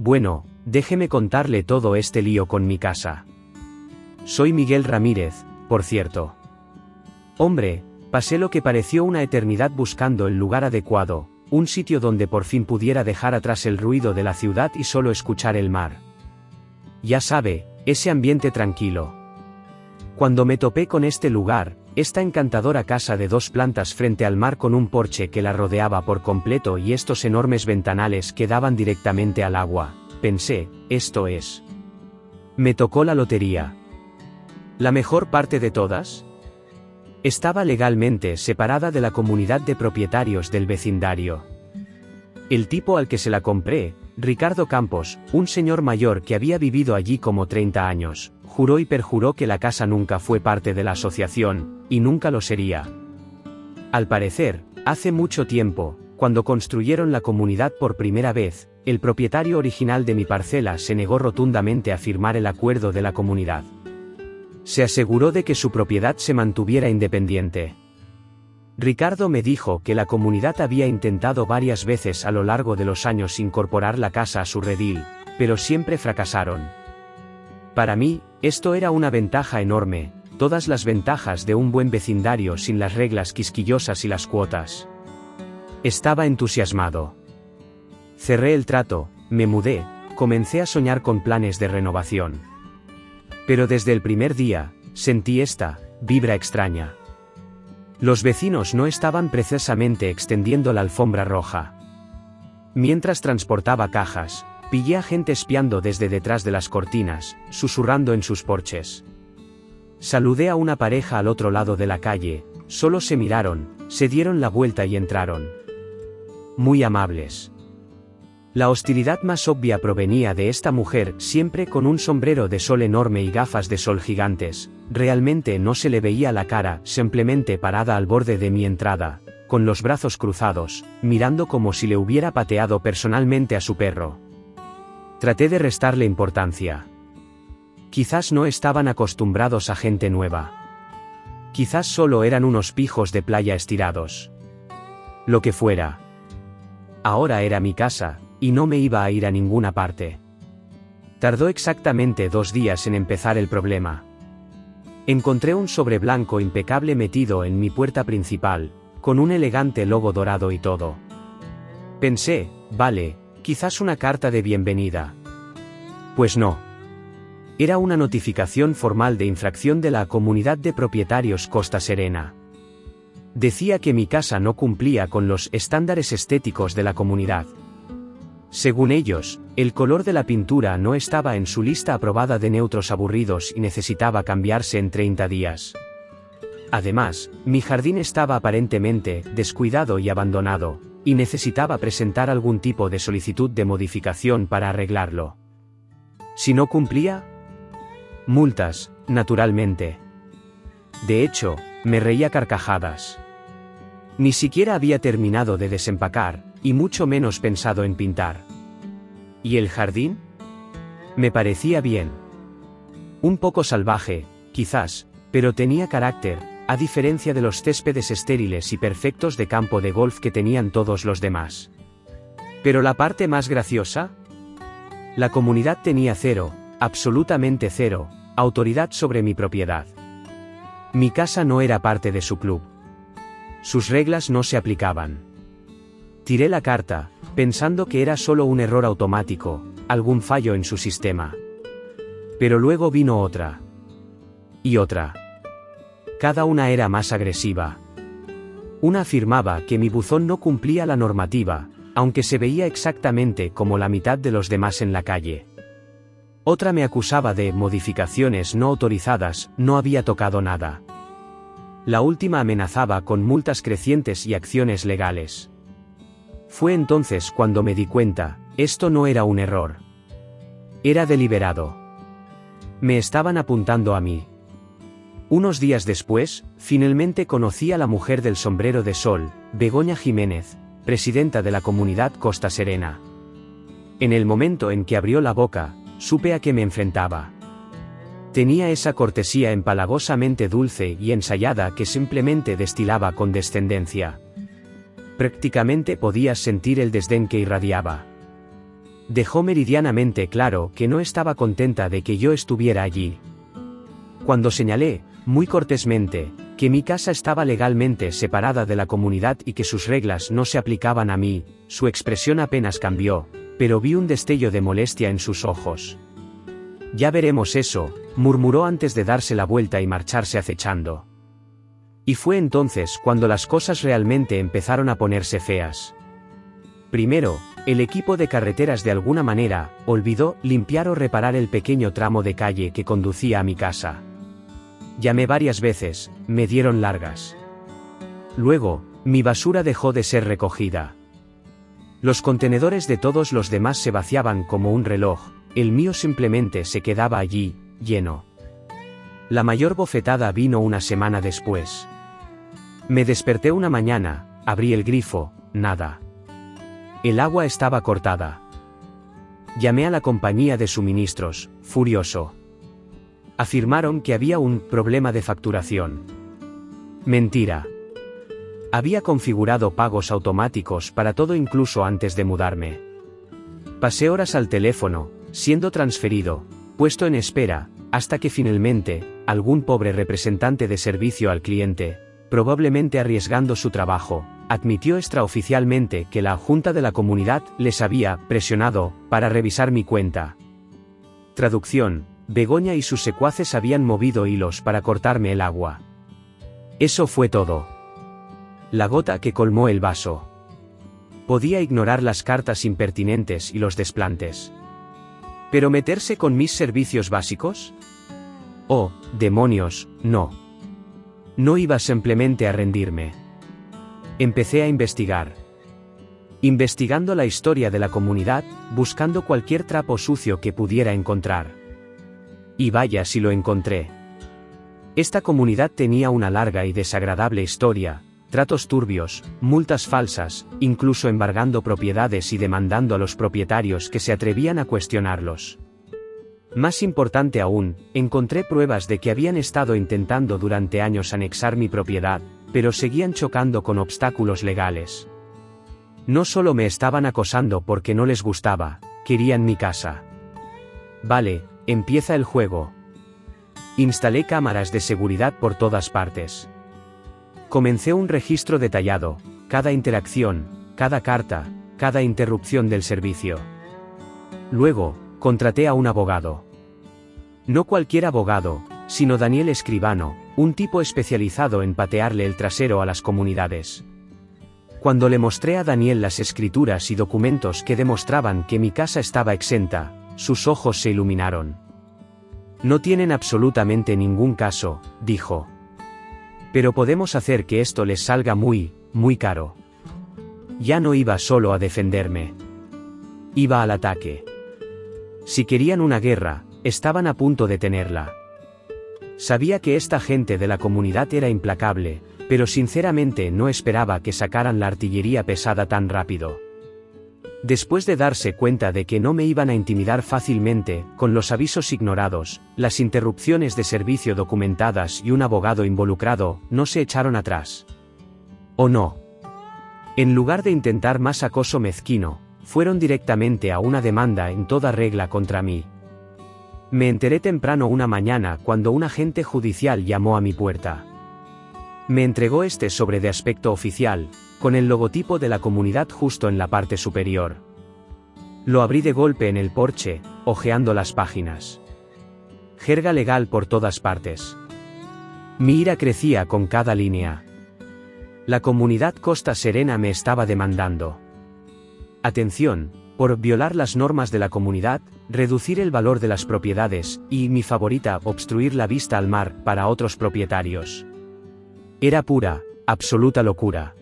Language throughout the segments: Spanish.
Bueno, déjeme contarle todo este lío con mi casa. Soy Miguel Ramírez, por cierto. Hombre, pasé lo que pareció una eternidad buscando el lugar adecuado, un sitio donde por fin pudiera dejar atrás el ruido de la ciudad y solo escuchar el mar. Ya sabe, ese ambiente tranquilo. Cuando me topé con este lugar, esta encantadora casa de 2 plantas frente al mar con un porche que la rodeaba por completo y estos enormes ventanales que daban directamente al agua, pensé, esto es. Me tocó la lotería. ¿La mejor parte de todas? Estaba legalmente separada de la comunidad de propietarios del vecindario. El tipo al que se la compré, Ricardo Campos, un señor mayor que había vivido allí como 30 años, juró y perjuró que la casa nunca fue parte de la asociación, y nunca lo sería. Al parecer, hace mucho tiempo, cuando construyeron la comunidad por primera vez, el propietario original de mi parcela se negó rotundamente a firmar el acuerdo de la comunidad. Se aseguró de que su propiedad se mantuviera independiente. Ricardo me dijo que la comunidad había intentado varias veces a lo largo de los años incorporar la casa a su redil, pero siempre fracasaron. Para mí, esto era una ventaja enorme, todas las ventajas de un buen vecindario sin las reglas quisquillosas y las cuotas. Estaba entusiasmado. Cerré el trato, me mudé, comencé a soñar con planes de renovación. Pero desde el primer día, sentí esta vibra extraña. Los vecinos no estaban precisamente extendiendo la alfombra roja. Mientras transportaba cajas, pillé a gente espiando desde detrás de las cortinas, susurrando en sus porches. Saludé a una pareja al otro lado de la calle, solo se miraron, se dieron la vuelta y entraron. Muy amables. La hostilidad más obvia provenía de esta mujer, siempre con un sombrero de sol enorme y gafas de sol gigantes. Realmente no se le veía la cara, simplemente parada al borde de mi entrada, con los brazos cruzados, mirando como si le hubiera pateado personalmente a su perro. Traté de restarle importancia. Quizás no estaban acostumbrados a gente nueva. Quizás solo eran unos pijos de playa estirados. Lo que fuera. Ahora era mi casa, y no me iba a ir a ninguna parte. Tardó exactamente 2 días en empezar el problema. Encontré un sobre blanco impecable metido en mi puerta principal, con un elegante logo dorado y todo. Pensé, vale, quizás una carta de bienvenida. Pues no. Era una notificación formal de infracción de la Comunidad de Propietarios Costa Serena. Decía que mi casa no cumplía con los estándares estéticos de la comunidad. Según ellos, el color de la pintura no estaba en su lista aprobada de neutros aburridos y necesitaba cambiarse en 30 días. Además, mi jardín estaba aparentemente descuidado y abandonado, y necesitaba presentar algún tipo de solicitud de modificación para arreglarlo. Si no cumplía, multas, naturalmente. De hecho, me reía a carcajadas. Ni siquiera había terminado de desempacar, y mucho menos pensado en pintar. ¿Y el jardín? Me parecía bien. Un poco salvaje, quizás, pero tenía carácter, a diferencia de los céspedes estériles y perfectos de campo de golf que tenían todos los demás. Pero la parte más graciosa, la comunidad tenía cero, absolutamente cero, autoridad sobre mi propiedad. Mi casa no era parte de su club. Sus reglas no se aplicaban. Tiré la carta, pensando que era solo un error automático, algún fallo en su sistema. Pero luego vino otra. Y otra. Cada una era más agresiva. Una afirmaba que mi buzón no cumplía la normativa, aunque se veía exactamente como la mitad de los demás en la calle. Otra me acusaba de modificaciones no autorizadas, no había tocado nada. La última amenazaba con multas crecientes y acciones legales. Fue entonces cuando me di cuenta, esto no era un error. Era deliberado. Me estaban apuntando a mí. Unos días después, finalmente conocí a la mujer del sombrero de sol, Begoña Jiménez, presidenta de la comunidad Costa Serena. En el momento en que abrió la boca, supe a qué me enfrentaba. Tenía esa cortesía empalagosamente dulce y ensayada que simplemente destilaba condescendencia. Prácticamente podías sentir el desdén que irradiaba. Dejó meridianamente claro que no estaba contenta de que yo estuviera allí. Cuando señalé, muy cortésmente, que mi casa estaba legalmente separada de la comunidad y que sus reglas no se aplicaban a mí, su expresión apenas cambió, pero vi un destello de molestia en sus ojos. «Ya veremos eso», murmuró antes de darse la vuelta y marcharse acechando. Y fue entonces cuando las cosas realmente empezaron a ponerse feas. Primero, el equipo de carreteras de alguna manera olvidó limpiar o reparar el pequeño tramo de calle que conducía a mi casa. Llamé varias veces, me dieron largas. Luego, mi basura dejó de ser recogida. Los contenedores de todos los demás se vaciaban como un reloj, el mío simplemente se quedaba allí, lleno. La mayor bofetada vino una semana después. Me desperté una mañana, abrí el grifo, nada. El agua estaba cortada. Llamé a la compañía de suministros, furioso. Afirmaron que había un problema de facturación. Mentira. Había configurado pagos automáticos para todo incluso antes de mudarme. Pasé horas al teléfono, siendo transferido, puesto en espera, hasta que finalmente, algún pobre representante de servicio al cliente, probablemente arriesgando su trabajo, admitió extraoficialmente que la Junta de la Comunidad les había presionado para revisar mi cuenta. Traducción: Begoña y sus secuaces habían movido hilos para cortarme el agua. Eso fue todo. La gota que colmó el vaso. Podía ignorar las cartas impertinentes y los desplantes. ¿Pero meterse con mis servicios básicos? Oh, demonios, no. No iba simplemente a rendirme. Empecé a investigar. Investigando la historia de la comunidad, buscando cualquier trapo sucio que pudiera encontrar. Y vaya si lo encontré. Esta comunidad tenía una larga y desagradable historia, tratos turbios, multas falsas, incluso embargando propiedades y demandando a los propietarios que se atrevían a cuestionarlos. Más importante aún, encontré pruebas de que habían estado intentando durante años anexar mi propiedad, pero seguían chocando con obstáculos legales. No solo me estaban acosando porque no les gustaba, querían mi casa. Vale, empieza el juego. Instalé cámaras de seguridad por todas partes. Comencé un registro detallado, cada interacción, cada carta, cada interrupción del servicio. Luego, contraté a un abogado. No cualquier abogado, sino Daniel Escribano, un tipo especializado en patearle el trasero a las comunidades. Cuando le mostré a Daniel las escrituras y documentos que demostraban que mi casa estaba exenta, sus ojos se iluminaron. No tienen absolutamente ningún caso, dijo. Pero podemos hacer que esto les salga muy, muy caro. Ya no iba solo a defenderme. Iba al ataque. Si querían una guerra, estaban a punto de tenerla. Sabía que esta gente de la comunidad era implacable, pero sinceramente no esperaba que sacaran la artillería pesada tan rápido. Después de darse cuenta de que no me iban a intimidar fácilmente, con los avisos ignorados, las interrupciones de servicio documentadas y un abogado involucrado, no se echaron atrás. ¿O no? En lugar de intentar más acoso mezquino, fueron directamente a una demanda en toda regla contra mí. Me enteré temprano una mañana cuando un agente judicial llamó a mi puerta. Me entregó este sobre de aspecto oficial, con el logotipo de la comunidad justo en la parte superior. Lo abrí de golpe en el porche, hojeando las páginas. Jerga legal por todas partes. Mi ira crecía con cada línea. La comunidad Costa Serena me estaba demandando. Atención, por violar las normas de la comunidad, reducir el valor de las propiedades, y, mi favorita, obstruir la vista al mar para otros propietarios. Era pura, absoluta locura.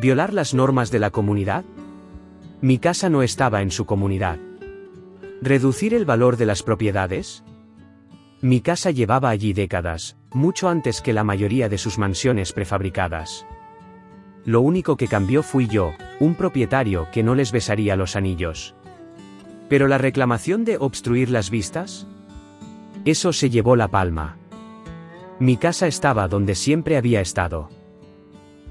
¿Violar las normas de la comunidad? Mi casa no estaba en su comunidad. ¿Reducir el valor de las propiedades? Mi casa llevaba allí décadas, mucho antes que la mayoría de sus mansiones prefabricadas. Lo único que cambió fui yo, un propietario que no les besaría los anillos. ¿Pero la reclamación de obstruir las vistas? Eso se llevó la palma. Mi casa estaba donde siempre había estado.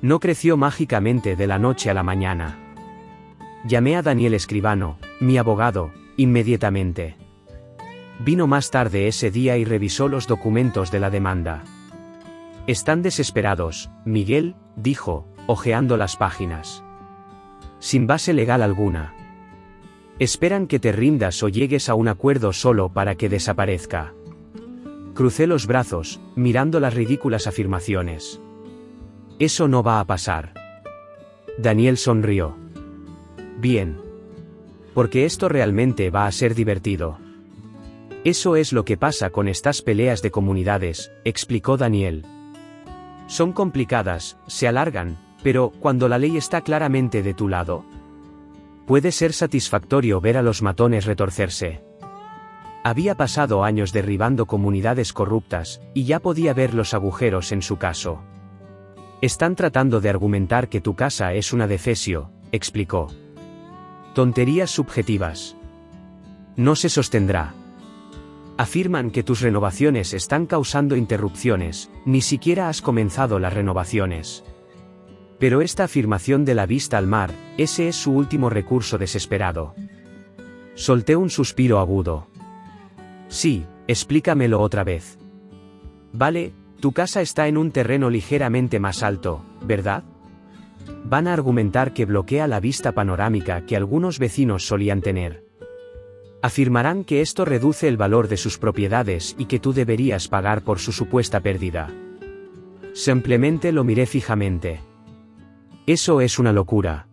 No creció mágicamente de la noche a la mañana. Llamé a Daniel Escribano, Mi abogado, inmediatamente. Vino más tarde ese día y revisó los documentos de la demanda. Están desesperados, Miguel, dijo, hojeando las páginas. Sin base legal alguna. Esperan que te rindas o llegues a un acuerdo solo para que desaparezca. Crucé los brazos, mirando las ridículas afirmaciones. Eso no va a pasar. Daniel sonrió. Bien. Porque esto realmente va a ser divertido. Eso es lo que pasa con estas peleas de comunidades, explicó Daniel. Son complicadas, se alargan, pero cuando la ley está claramente de tu lado, puede ser satisfactorio ver a los matones retorcerse. Había pasado años derribando comunidades corruptas, y ya podía ver los agujeros en su caso. Están tratando de argumentar que tu casa es una defesio, explicó. Tonterías subjetivas. No se sostendrá. Afirman que tus renovaciones están causando interrupciones, ni siquiera has comenzado las renovaciones. Pero esta afirmación de la vista al mar, ese es su último recurso desesperado. Solté un suspiro agudo. Sí, explícamelo otra vez. Vale, tu casa está en un terreno ligeramente más alto, ¿verdad? Van a argumentar que bloquea la vista panorámica que algunos vecinos solían tener. Afirmarán que esto reduce el valor de sus propiedades y que tú deberías pagar por su supuesta pérdida. Simplemente lo miré fijamente. Eso es una locura.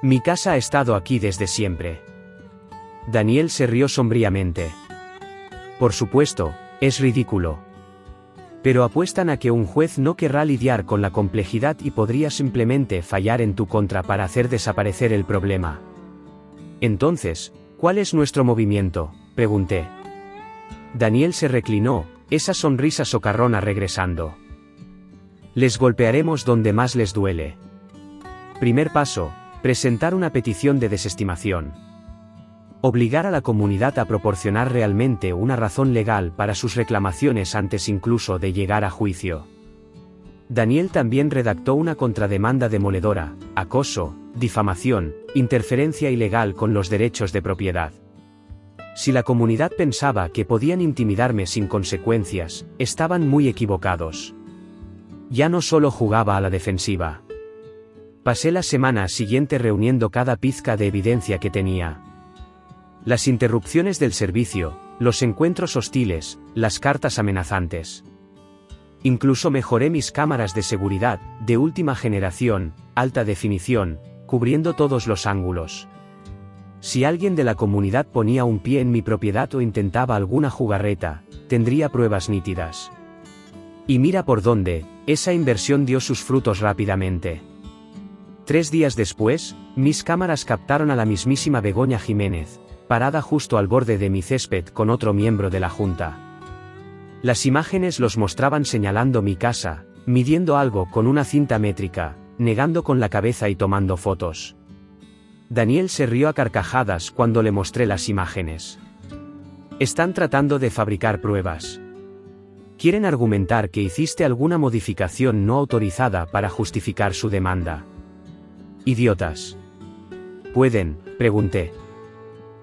Mi casa ha estado aquí desde siempre. Daniel se rió sombríamente. Por supuesto, es ridículo. Pero apuestan a que un juez no querrá lidiar con la complejidad y podría simplemente fallar en tu contra para hacer desaparecer el problema. Entonces, ¿cuál es nuestro movimiento?, pregunté. Daniel se reclinó, esa sonrisa socarrona regresando. Les golpearemos donde más les duele. Primer paso, presentar una petición de desestimación. Obligar a la comunidad a proporcionar realmente una razón legal para sus reclamaciones antes incluso de llegar a juicio. Daniel también redactó una contrademanda demoledora, acoso, difamación, interferencia ilegal con los derechos de propiedad. Si la comunidad pensaba que podían intimidarme sin consecuencias, estaban muy equivocados. Ya no solo jugaba a la defensiva. Pasé la semana siguiente reuniendo cada pizca de evidencia que tenía. Las interrupciones del servicio, los encuentros hostiles, las cartas amenazantes. Incluso mejoré mis cámaras de seguridad, de última generación, alta definición, cubriendo todos los ángulos. Si alguien de la comunidad ponía un pie en mi propiedad o intentaba alguna jugarreta, tendría pruebas nítidas. Y mira por dónde, esa inversión dio sus frutos rápidamente. 3 días después, mis cámaras captaron a la mismísima Begoña Jiménez, parada justo al borde de mi césped con otro miembro de la junta. Las imágenes los mostraban señalando mi casa, midiendo algo con una cinta métrica, negando con la cabeza y tomando fotos. Daniel se rió a carcajadas cuando le mostré las imágenes. Están tratando de fabricar pruebas. Quieren argumentar que hiciste alguna modificación no autorizada para justificar su demanda. Idiotas. ¿Pueden?, pregunté.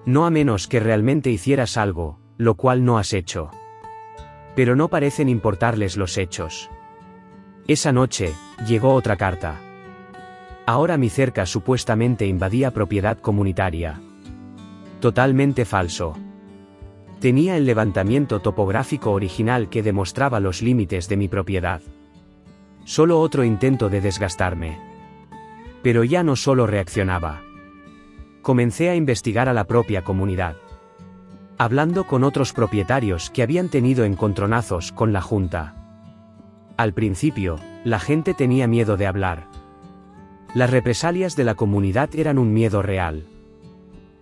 No a menos que realmente hicieras algo, lo cual no has hecho. Pero no parecen importarles los hechos. Esa noche, llegó otra carta. Ahora mi cerca supuestamente invadía propiedad comunitaria. Totalmente falso. Tenía el levantamiento topográfico original que demostraba los límites de mi propiedad. Solo otro intento de desgastarme. Pero ya no solo reaccionaba. Comencé a investigar a la propia comunidad. Hablando con otros propietarios que habían tenido encontronazos con la junta. Al principio, la gente tenía miedo de hablar. Las represalias de la comunidad eran un miedo real.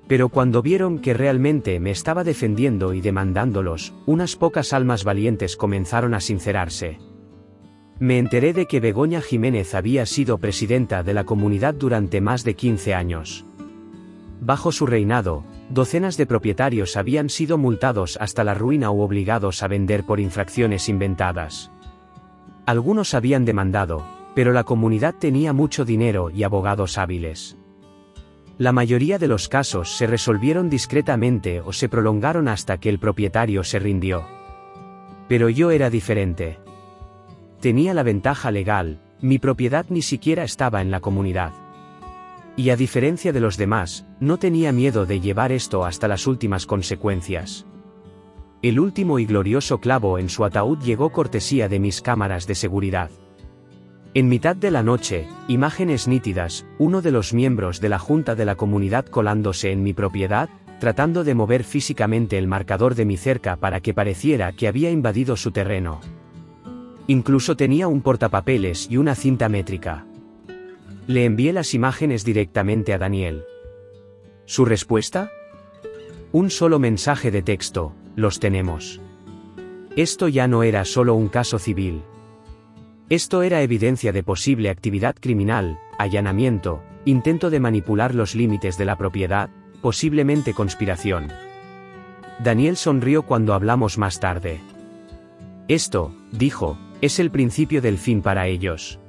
Pero cuando vieron que realmente me estaba defendiendo y demandándolos, unas pocas almas valientes comenzaron a sincerarse. Me enteré de que Begoña Jiménez había sido presidenta de la comunidad durante más de 15 años. Bajo su reinado, docenas de propietarios habían sido multados hasta la ruina u obligados a vender por infracciones inventadas. Algunos habían demandado, pero la comunidad tenía mucho dinero y abogados hábiles. La mayoría de los casos se resolvieron discretamente o se prolongaron hasta que el propietario se rindió. Pero yo era diferente. Tenía la ventaja legal, mi propiedad ni siquiera estaba en la comunidad. Y a diferencia de los demás, no tenía miedo de llevar esto hasta las últimas consecuencias. El último y glorioso clavo en su ataúd llegó cortesía de mis cámaras de seguridad. En mitad de la noche, imágenes nítidas, uno de los miembros de la junta de la comunidad colándose en mi propiedad, tratando de mover físicamente el marcador de mi cerca para que pareciera que había invadido su terreno. Incluso tenía un portapapeles y una cinta métrica. Le envié las imágenes directamente a Daniel. ¿Su respuesta? Un solo mensaje de texto: los tenemos. Esto ya no era solo un caso civil. Esto era evidencia de posible actividad criminal, allanamiento, intento de manipular los límites de la propiedad, posiblemente conspiración. Daniel sonrió cuando hablamos más tarde. Esto, dijo, es el principio del fin para ellos.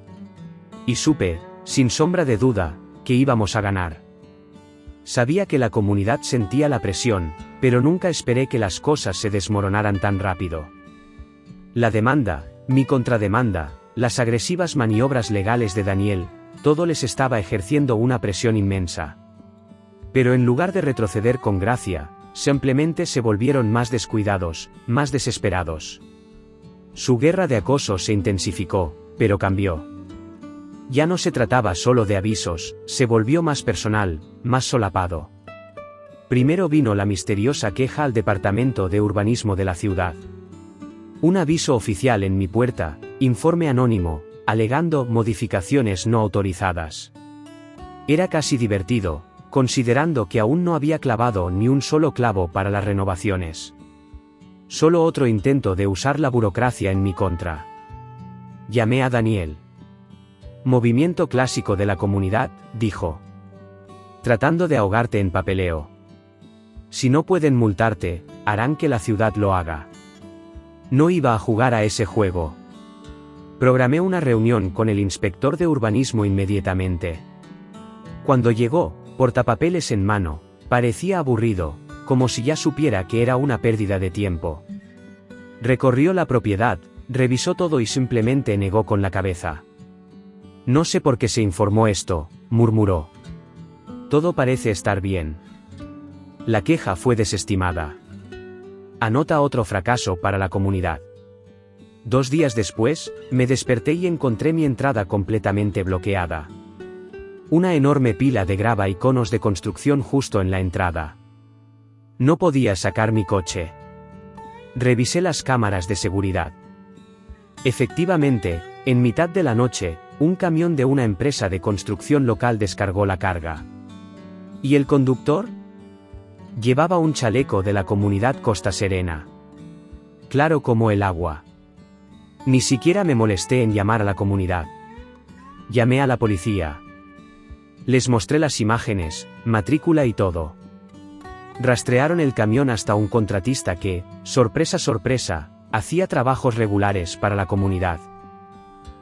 Y supe, sin sombra de duda, que íbamos a ganar. Sabía que la comunidad sentía la presión, pero nunca esperé que las cosas se desmoronaran tan rápido. La demanda, mi contrademanda, las agresivas maniobras legales de Daniel, todo les estaba ejerciendo una presión inmensa. Pero en lugar de retroceder con gracia, simplemente se volvieron más descuidados, más desesperados. Su guerra de acoso se intensificó, pero cambió. Ya no se trataba solo de avisos, se volvió más personal, más solapado. Primero vino la misteriosa queja al Departamento de Urbanismo de la ciudad. Un aviso oficial en mi puerta, informe anónimo, alegando modificaciones no autorizadas. Era casi divertido, considerando que aún no había clavado ni un solo clavo para las renovaciones. Solo otro intento de usar la burocracia en mi contra. Llamé a Daniel. Movimiento clásico de la comunidad, dijo. Tratando de ahogarte en papeleo. Si no pueden multarte, harán que la ciudad lo haga. No iba a jugar a ese juego. Programé una reunión con el inspector de urbanismo inmediatamente. Cuando llegó, portapapeles en mano, parecía aburrido, como si ya supiera que era una pérdida de tiempo. Recorrió la propiedad, revisó todo y simplemente negó con la cabeza. No sé por qué se informó esto, murmuró. Todo parece estar bien. La queja fue desestimada. Anota otro fracaso para la comunidad. 2 días después, me desperté y encontré mi entrada completamente bloqueada. Una enorme pila de grava y conos de construcción justo en la entrada. No podía sacar mi coche. Revisé las cámaras de seguridad. Efectivamente, en mitad de la noche, un camión de una empresa de construcción local descargó la carga. ¿Y el conductor? Llevaba un chaleco de la comunidad Costa Serena. Claro como el agua. Ni siquiera me molesté en llamar a la comunidad. Llamé a la policía. Les mostré las imágenes, matrícula y todo. Rastrearon el camión hasta un contratista que, sorpresa sorpresa, hacía trabajos regulares para la comunidad.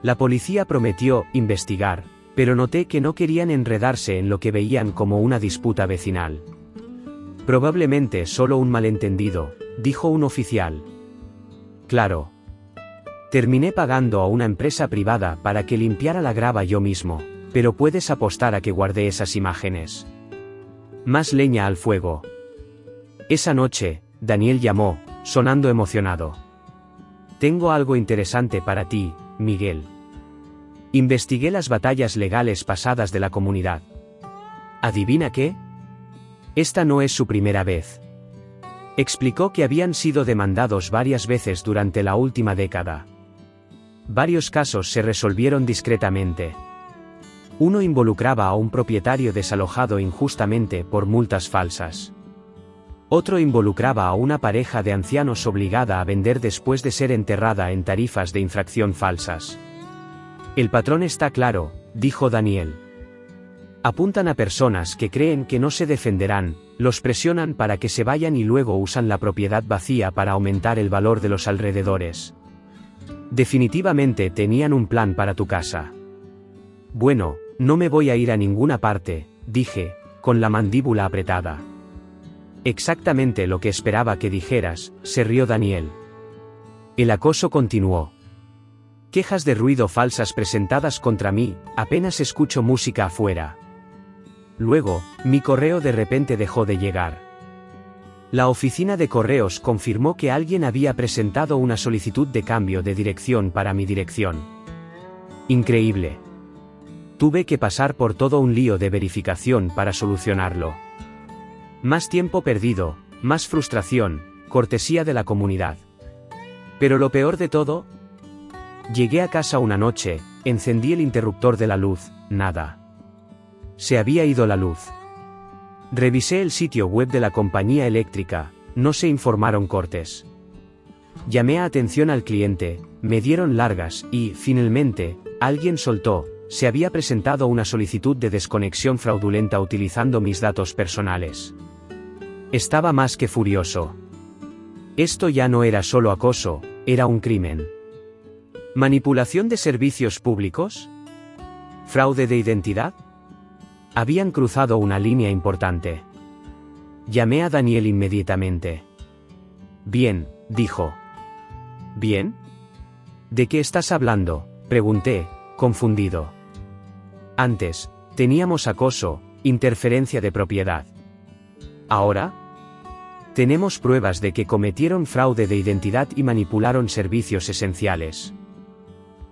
La policía prometió investigar, pero noté que no querían enredarse en lo que veían como una disputa vecinal. Probablemente solo un malentendido, dijo un oficial. Claro. Terminé pagando a una empresa privada para que limpiara la grava yo mismo, pero puedes apostar a que guardé esas imágenes. Más leña al fuego. Esa noche, Daniel llamó, sonando emocionado. Tengo algo interesante para ti, Miguel. Investigué las batallas legales pasadas de la comunidad. ¿Adivina qué? Esta no es su primera vez. Explicó que habían sido demandados varias veces durante la última década. Varios casos se resolvieron discretamente. Uno involucraba a un propietario desalojado injustamente por multas falsas. Otro involucraba a una pareja de ancianos obligada a vender después de ser enterrada en tarifas de infracción falsas. El patrón está claro, dijo Daniel. Apuntan a personas que creen que no se defenderán, los presionan para que se vayan y luego usan la propiedad vacía para aumentar el valor de los alrededores. Definitivamente tenían un plan para tu casa. Bueno, no me voy a ir a ninguna parte, dije, con la mandíbula apretada. Exactamente lo que esperaba que dijeras, se rió Daniel. El acoso continuó. Quejas de ruido falsas presentadas contra mí, apenas escucho música afuera. Luego, mi correo de repente dejó de llegar. La oficina de correos confirmó que alguien había presentado una solicitud de cambio de dirección para mi dirección. Increíble. Tuve que pasar por todo un lío de verificación para solucionarlo. Más tiempo perdido, más frustración, cortesía de la comunidad. Pero lo peor de todo, llegué a casa una noche, encendí el interruptor de la luz, nada. Se había ido la luz. Revisé el sitio web de la compañía eléctrica, no se informaron cortes. Llamé a atención al cliente, me dieron largas y, finalmente, alguien soltó, se había presentado una solicitud de desconexión fraudulenta utilizando mis datos personales. Estaba más que furioso. Esto ya no era solo acoso, era un crimen. ¿Manipulación de servicios públicos? ¿Fraude de identidad? Habían cruzado una línea importante. Llamé a Daniel inmediatamente. Bien, dijo. ¿Bien? ¿De qué estás hablando?, pregunté, confundido. Antes, teníamos acoso, interferencia de propiedad. ¿Ahora? Tenemos pruebas de que cometieron fraude de identidad y manipularon servicios esenciales.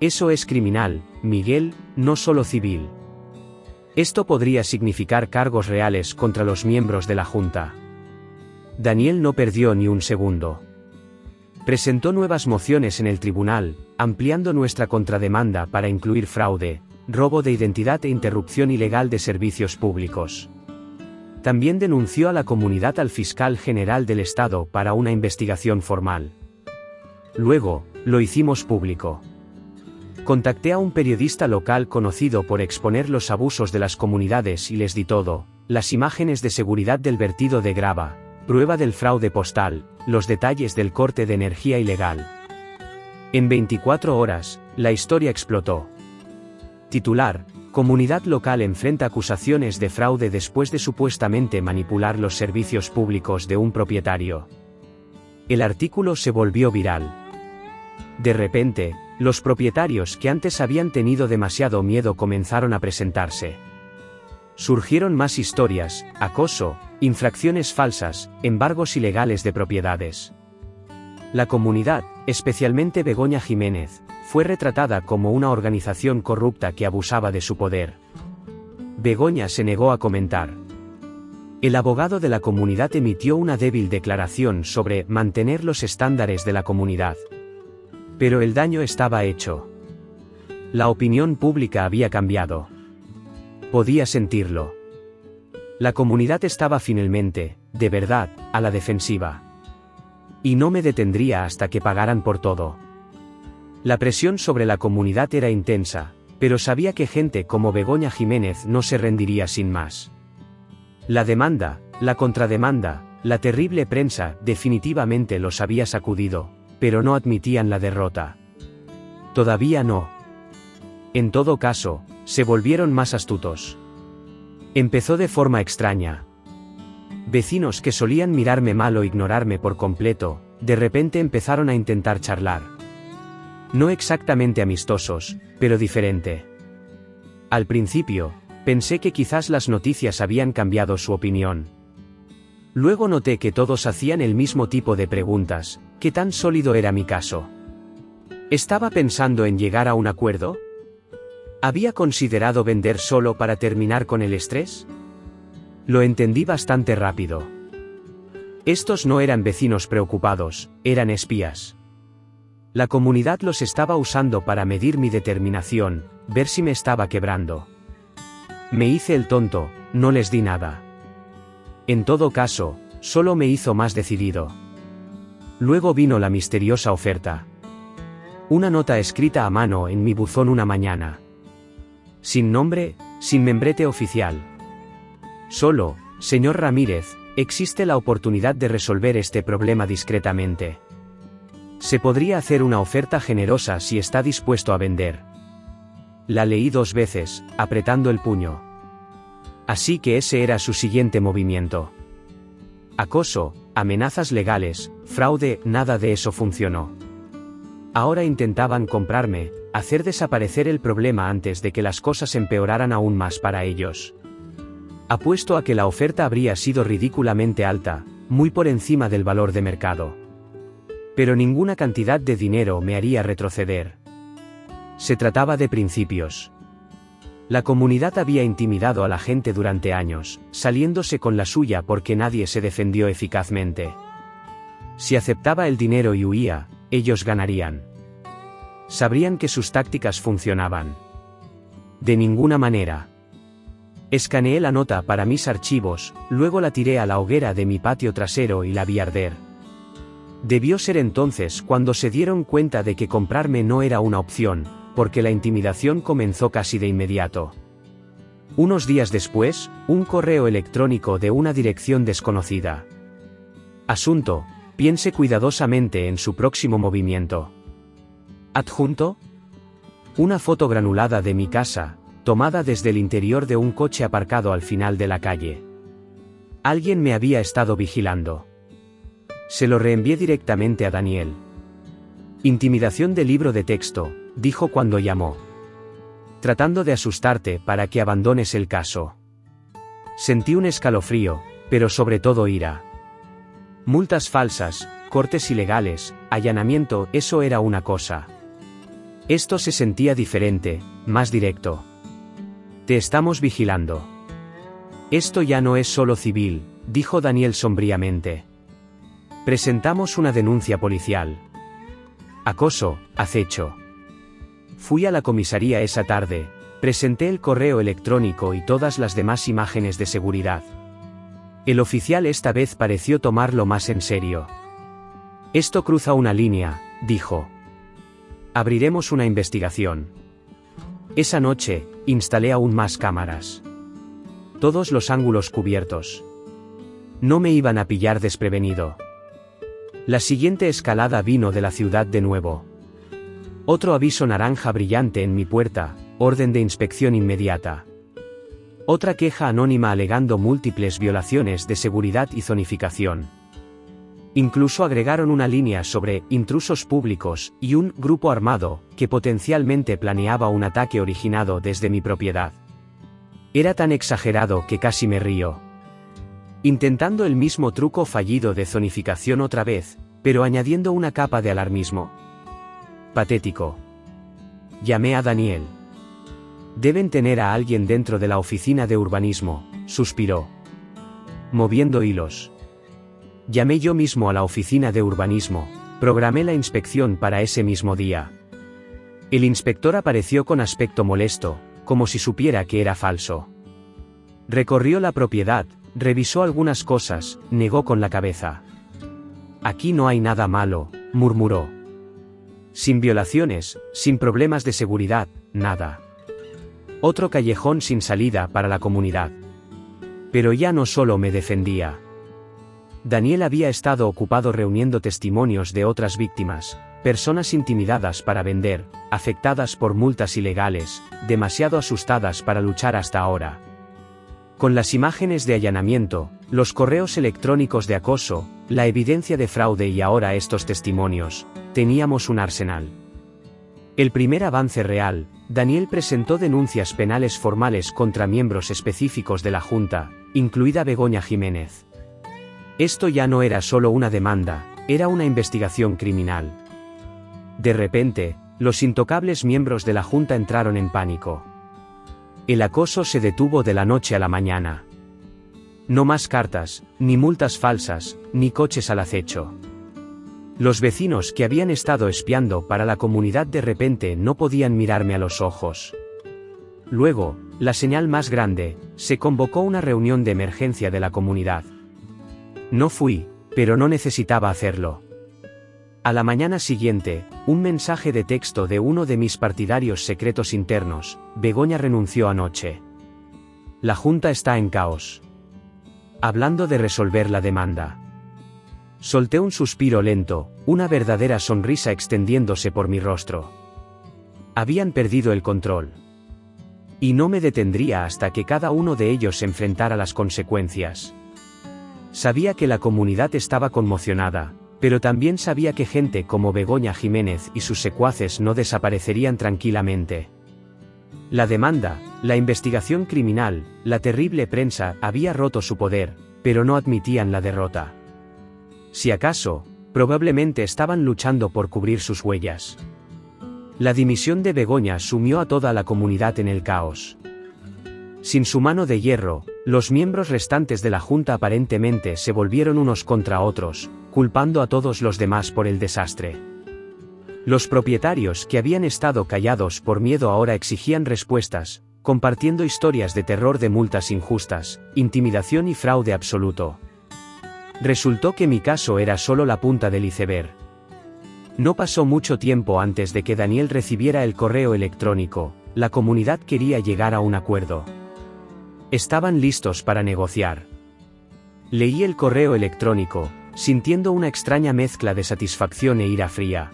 Eso es criminal, Miguel, no solo civil. Esto podría significar cargos reales contra los miembros de la Junta. Daniel no perdió ni un segundo. Presentó nuevas mociones en el tribunal, ampliando nuestra contrademanda para incluir fraude, robo de identidad e interrupción ilegal de servicios públicos. También denunció a la comunidad al fiscal general del Estado para una investigación formal. Luego, lo hicimos público. Contacté a un periodista local conocido por exponer los abusos de las comunidades y les di todo, las imágenes de seguridad del vertido de grava, prueba del fraude postal, los detalles del corte de energía ilegal. En 24 horas, la historia explotó. Titular: Comunidad local enfrenta acusaciones de fraude después de supuestamente manipular los servicios públicos de un propietario. El artículo se volvió viral. De repente, los propietarios que antes habían tenido demasiado miedo comenzaron a presentarse. Surgieron más historias: acoso, infracciones falsas, embargos ilegales de propiedades. La comunidad, especialmente Begoña Jiménez, fue retratada como una organización corrupta que abusaba de su poder. Begoña se negó a comentar. El abogado de la comunidad emitió una débil declaración sobre mantener los estándares de la comunidad. Pero el daño estaba hecho. La opinión pública había cambiado. Podía sentirlo. La comunidad estaba finalmente, de verdad, a la defensiva. Y no me detendría hasta que pagaran por todo. La presión sobre la comunidad era intensa, pero sabía que gente como Begoña Jiménez no se rendiría sin más. La demanda, la contrademanda, la terrible prensa definitivamente los había sacudido, pero no admitían la derrota. Todavía no. En todo caso, se volvieron más astutos. Empezó de forma extraña. Vecinos que solían mirarme mal o ignorarme por completo, de repente empezaron a intentar charlar. No exactamente amistosos, pero diferente. Al principio, pensé que quizás las noticias habían cambiado su opinión. Luego noté que todos hacían el mismo tipo de preguntas: ¿qué tan sólido era mi caso? ¿Estaba pensando en llegar a un acuerdo? ¿Había considerado vender solo para terminar con el estrés? Lo entendí bastante rápido. Estos no eran vecinos preocupados, eran espías. La comunidad los estaba usando para medir mi determinación, ver si me estaba quebrando. Me hice el tonto, no les di nada. En todo caso, solo me hizo más decidido. Luego vino la misteriosa oferta. Una nota escrita a mano en mi buzón una mañana. Sin nombre, sin membrete oficial. Solo: señor Ramírez, existe la oportunidad de resolver este problema discretamente. Se podría hacer una oferta generosa si está dispuesto a vender. La leí 2 veces, apretando el puño. Así que ese era su siguiente movimiento. Acoso, amenazas legales, fraude, nada de eso funcionó. Ahora intentaban comprarme, hacer desaparecer el problema antes de que las cosas empeoraran aún más para ellos. Apuesto a que la oferta habría sido ridículamente alta, muy por encima del valor de mercado. Pero ninguna cantidad de dinero me haría retroceder. Se trataba de principios. La comunidad había intimidado a la gente durante años, saliéndose con la suya porque nadie se defendió eficazmente. Si aceptaba el dinero y huía, ellos ganarían. Sabrían que sus tácticas funcionaban. De ninguna manera. Escaneé la nota para mis archivos, luego la tiré a la hoguera de mi patio trasero y la vi arder. Debió ser entonces cuando se dieron cuenta de que comprarme no era una opción, porque la intimidación comenzó casi de inmediato. Unos días después, un correo electrónico de una dirección desconocida. Asunto: piense cuidadosamente en su próximo movimiento. Adjunto: una foto granulada de mi casa, tomada desde el interior de un coche aparcado al final de la calle. Alguien me había estado vigilando. Se lo reenvié directamente a Daniel. Intimidación de libro de texto, dijo cuando llamó. Tratando de asustarte para que abandones el caso. Sentí un escalofrío, pero sobre todo ira. Multas falsas, cortes ilegales, allanamiento, eso era una cosa. Esto se sentía diferente, más directo. Te estamos vigilando. Esto ya no es solo civil, dijo Daniel sombríamente. Presentamos una denuncia policial. Acoso, acecho. Fui a la comisaría esa tarde, presenté el correo electrónico y todas las demás imágenes de seguridad. El oficial esta vez pareció tomarlo más en serio. Esto cruza una línea, dijo. Abriremos una investigación. Esa noche, instalé aún más cámaras. Todos los ángulos cubiertos. No me iban a pillar desprevenido. La siguiente escalada vino de la ciudad de nuevo. Otro aviso naranja brillante en mi puerta, orden de inspección inmediata. Otra queja anónima alegando múltiples violaciones de seguridad y zonificación. Incluso agregaron una línea sobre intrusos públicos y un grupo armado que potencialmente planeaba un ataque originado desde mi propiedad. Era tan exagerado que casi me río. Intentando el mismo truco fallido de zonificación otra vez, pero añadiendo una capa de alarmismo. Patético. Llamé a Daniel. Deben tener a alguien dentro de la oficina de urbanismo, suspiró. Moviendo hilos. Llamé yo mismo a la oficina de urbanismo, programé la inspección para ese mismo día. El inspector apareció con aspecto molesto, como si supiera que era falso. Recorrió la propiedad, revisó algunas cosas, negó con la cabeza. Aquí no hay nada malo, murmuró. Sin violaciones, sin problemas de seguridad, nada. Otro callejón sin salida para la comunidad. Pero ya no solo me defendía. Daniel había estado ocupado reuniendo testimonios de otras víctimas, personas intimidadas para vender, afectadas por multas ilegales, demasiado asustadas para luchar hasta ahora. Con las imágenes de allanamiento, los correos electrónicos de acoso, la evidencia de fraude y ahora estos testimonios, teníamos un arsenal. El primer avance real, Daniel presentó denuncias penales formales contra miembros específicos de la Junta, incluida Begoña Jiménez. Esto ya no era solo una demanda, era una investigación criminal. De repente, los intocables miembros de la Junta entraron en pánico. El acoso se detuvo de la noche a la mañana. No más cartas, ni multas falsas, ni coches al acecho. Los vecinos que habían estado espiando para la comunidad de repente no podían mirarme a los ojos. Luego, la señal más grande, se convocó una reunión de emergencia de la comunidad. No fui, pero no necesitaba hacerlo. A la mañana siguiente, un mensaje de texto de uno de mis partidarios secretos internos: Begoña renunció anoche. La Junta está en caos. Hablando de resolver la demanda. Solté un suspiro lento, una verdadera sonrisa extendiéndose por mi rostro. Habían perdido el control. Y no me detendría hasta que cada uno de ellos enfrentara las consecuencias. Sabía que la comunidad estaba conmocionada, pero también sabía que gente como Begoña Jiménez y sus secuaces no desaparecerían tranquilamente. La demanda, la investigación criminal, la terrible prensa había roto su poder, pero no admitían la derrota. Si acaso, probablemente estaban luchando por cubrir sus huellas. La dimisión de Begoña sumió a toda la comunidad en el caos. Sin su mano de hierro, los miembros restantes de la Junta aparentemente se volvieron unos contra otros, culpando a todos los demás por el desastre. Los propietarios que habían estado callados por miedo ahora exigían respuestas, compartiendo historias de terror de multas injustas, intimidación y fraude absoluto. Resultó que mi caso era solo la punta del iceberg. No pasó mucho tiempo antes de que Daniel recibiera el correo electrónico. La comunidad quería llegar a un acuerdo. Estaban listos para negociar. Leí el correo electrónico, sintiendo una extraña mezcla de satisfacción e ira fría.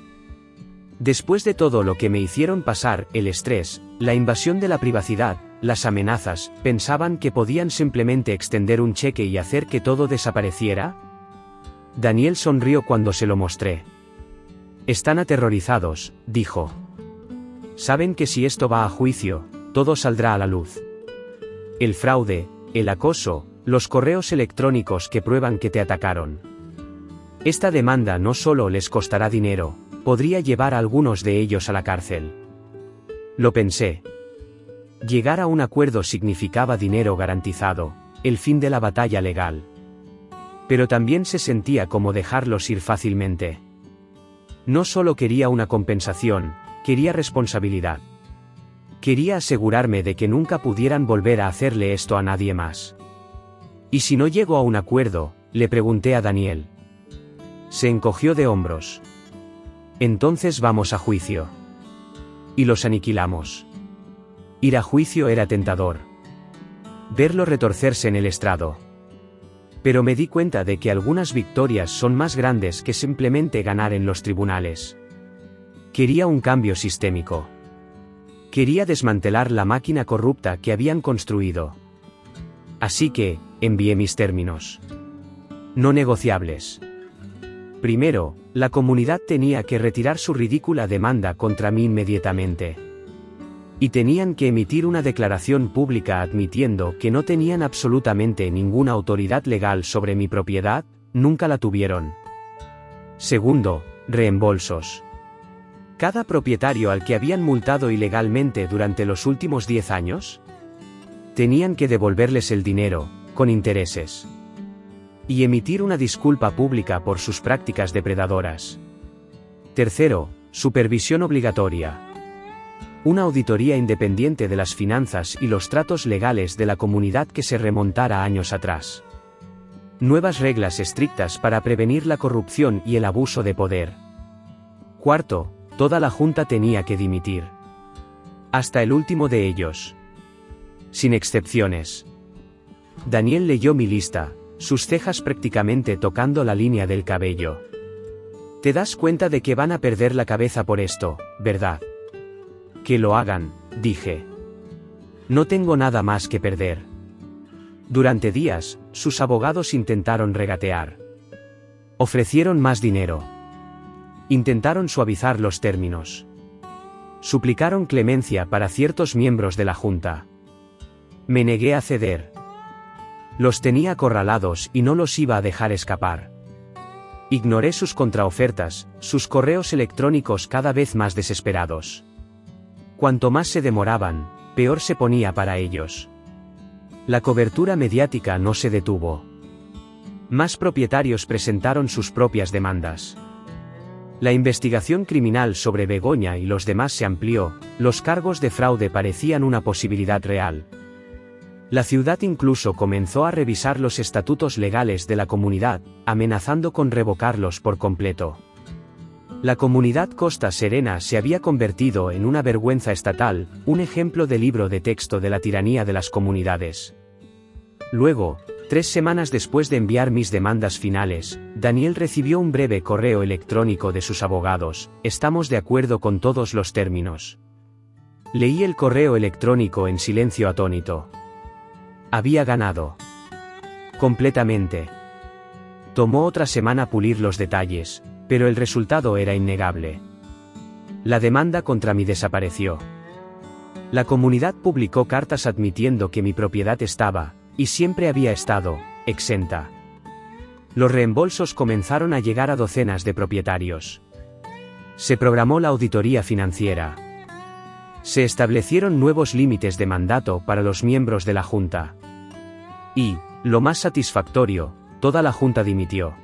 Después de todo lo que me hicieron pasar, el estrés, la invasión de la privacidad, las amenazas, ¿pensaban que podían simplemente extender un cheque y hacer que todo desapareciera? Daniel sonrió cuando se lo mostré. Están aterrorizados, dijo. Saben que si esto va a juicio, todo saldrá a la luz. El fraude, el acoso, los correos electrónicos que prueban que te atacaron. Esta demanda no solo les costará dinero, podría llevar a algunos de ellos a la cárcel. Lo pensé. Llegar a un acuerdo significaba dinero garantizado, el fin de la batalla legal. Pero también se sentía como dejarlos ir fácilmente. No solo quería una compensación, quería responsabilidad. Quería asegurarme de que nunca pudieran volver a hacerle esto a nadie más. ¿Y si no llego a un acuerdo?, le pregunté a Daniel. Se encogió de hombros. Entonces vamos a juicio. Y los aniquilamos. Ir a juicio era tentador. Verlo retorcerse en el estrado. Pero me di cuenta de que algunas victorias son más grandes que simplemente ganar en los tribunales. Quería un cambio sistémico. Quería desmantelar la máquina corrupta que habían construido. Así que, envié mis términos. No negociables. Primero, la comunidad tenía que retirar su ridícula demanda contra mí inmediatamente. Y tenían que emitir una declaración pública admitiendo que no tenían absolutamente ninguna autoridad legal sobre mi propiedad, nunca la tuvieron. Segundo, reembolsos. ¿Cada propietario al que habían multado ilegalmente durante los últimos 10 años? Tenían que devolverles el dinero, con intereses. Y emitir una disculpa pública por sus prácticas depredadoras. Tercero, supervisión obligatoria. Una auditoría independiente de las finanzas y los tratos legales de la comunidad que se remontara años atrás. Nuevas reglas estrictas para prevenir la corrupción y el abuso de poder. Cuarto, toda la junta tenía que dimitir. Hasta el último de ellos. Sin excepciones. Daniel leyó mi lista, sus cejas prácticamente tocando la línea del cabello. Te das cuenta de que van a perder la cabeza por esto, ¿verdad? Que lo hagan, dije. No tengo nada más que perder. Durante días, sus abogados intentaron regatear. Ofrecieron más dinero. Intentaron suavizar los términos. Suplicaron clemencia para ciertos miembros de la Junta. Me negué a ceder. Los tenía acorralados y no los iba a dejar escapar. Ignoré sus contraofertas, sus correos electrónicos cada vez más desesperados. Cuanto más se demoraban, peor se ponía para ellos. La cobertura mediática no se detuvo. Más propietarios presentaron sus propias demandas. La investigación criminal sobre Begoña y los demás se amplió, los cargos de fraude parecían una posibilidad real. La ciudad incluso comenzó a revisar los estatutos legales de la comunidad, amenazando con revocarlos por completo. La comunidad Costa Serena se había convertido en una vergüenza estatal, un ejemplo de libro de texto de la tiranía de las comunidades. Luego, 3 semanas después de enviar mis demandas finales, Daniel recibió un breve correo electrónico de sus abogados: estamos de acuerdo con todos los términos. Leí el correo electrónico en silencio atónito. Había ganado. Completamente. Tomó otra semana pulir los detalles, pero el resultado era innegable. La demanda contra mí desapareció. La comunidad publicó cartas admitiendo que mi propiedad estaba, y siempre había estado, exenta. Los reembolsos comenzaron a llegar a docenas de propietarios. Se programó la auditoría financiera. Se establecieron nuevos límites de mandato para los miembros de la Junta. Y, lo más satisfactorio, toda la Junta dimitió.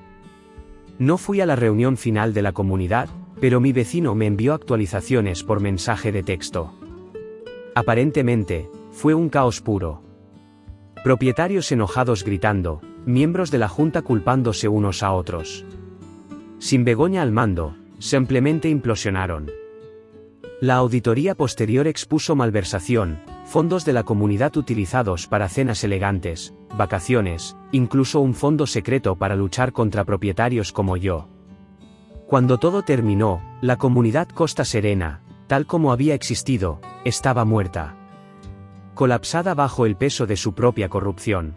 No fui a la reunión final de la comunidad, pero mi vecino me envió actualizaciones por mensaje de texto. Aparentemente, fue un caos puro. Propietarios enojados gritando, miembros de la Junta culpándose unos a otros. Sin Begoña al mando, simplemente implosionaron. La auditoría posterior expuso malversación, fondos de la comunidad utilizados para cenas elegantes, vacaciones, incluso un fondo secreto para luchar contra propietarios como yo. Cuando todo terminó, la comunidad Costa Serena, tal como había existido, estaba muerta. Colapsada bajo el peso de su propia corrupción.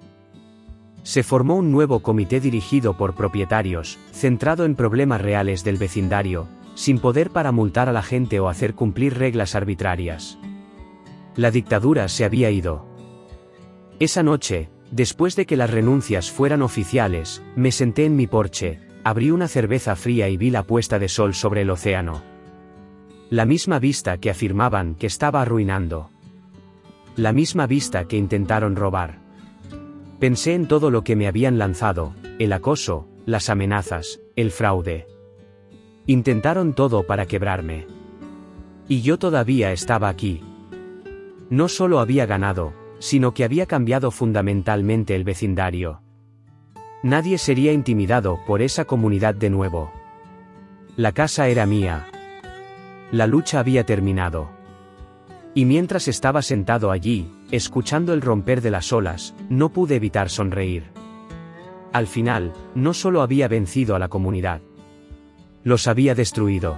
Se formó un nuevo comité dirigido por propietarios, centrado en problemas reales del vecindario, sin poder para multar a la gente o hacer cumplir reglas arbitrarias. La dictadura se había ido. Esa noche, después de que las renuncias fueran oficiales, me senté en mi porche, abrí una cerveza fría y vi la puesta de sol sobre el océano. La misma vista que afirmaban que estaba arruinando. La misma vista que intentaron robar. Pensé en todo lo que me habían lanzado, el acoso, las amenazas, el fraude. Intentaron todo para quebrarme. Y yo todavía estaba aquí. No solo había ganado, sino que había cambiado fundamentalmente el vecindario. Nadie sería intimidado por esa comunidad de nuevo. La casa era mía. La lucha había terminado. Y mientras estaba sentado allí, escuchando el romper de las olas, no pude evitar sonreír. Al final, no solo había vencido a la comunidad. Los había destruido.